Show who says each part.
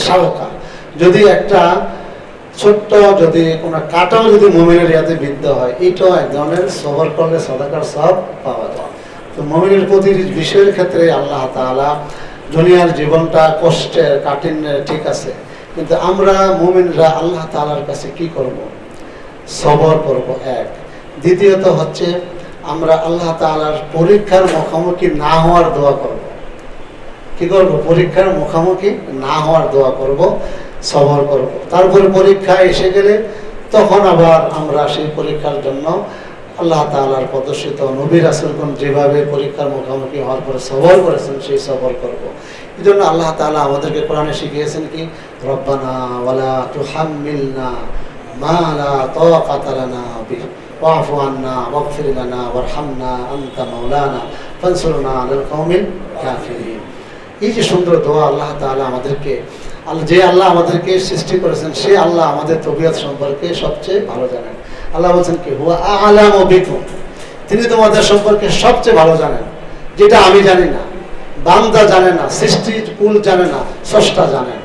Speaker 1: শাওকা, যদি একটা ছোট্ট যদি কোনো কাঁটাও যদি মুমিনের ইয়াতে বিদ্ধ হয়, এটাও এক ধরনের সবর করলে সাদাকার সব পাওয়া যায়। তো মুমিনের প্রতি বিষয়ের ক্ষেত্রে আল্লাহ তাআলা দুনিয়ার জীবনটা কষ্টের কাঠিন্যের ঠিক আছে, কিন্তু আমরা মুমিনরা আল্লাহ তাআলার কাছে কি করব? সবর করব এক। দ্বিতীয়ত হচ্ছে আমরা আল্লাহ তাআলার পরীক্ষার মুখোমুখি না হওয়ার দোয়া করব। কি করব? পরীক্ষার মুখোমুখি না হওয়ার দোয়া করব, সবর করব। তারপরে পরীক্ষা এসে গেলে তখন আবার আমরা সেই পরীক্ষার জন্য আল্লাহ তাআলার প্রদর্শিত নবী রাসূলগণ যেভাবে পরীক্ষার মুখোমুখি হওয়ার পরে সবর করেছেন, সেই সবর করব। এই জন্য আল্লাহ তাআলা আমাদেরকে কোরআনে শিখিয়েছেন কি, রব্বানা ওয়ালা তুহাম্মিলনা মা লা তাকাতা লানা বিহি ওয়াফু আন্না ওয়াগফির লানা ওয়ারহামনা আনতা মাওলানা ফানসুরনা আলাল কওমিল কাফিরিন। এই যে সুন্দর দোয়া আল্লাহ তাআলা আমাদেরকে, যে আল্লাহ আমাদেরকে সৃষ্টি করেছেন সে আল্লাহ আমাদের তবিয়ত সম্পর্কে সবচেয়ে ভালো জানেন। আল্লাহ বলছেন কি, হুয়া আ'লামু বিকুম, তিনি তোমাদের সম্পর্কে সবচেয়ে ভালো জানেন, যেটা আমি জানি না, বান্দা জানে না, সৃষ্টির কুল জানে না, স্রষ্টা জানেন।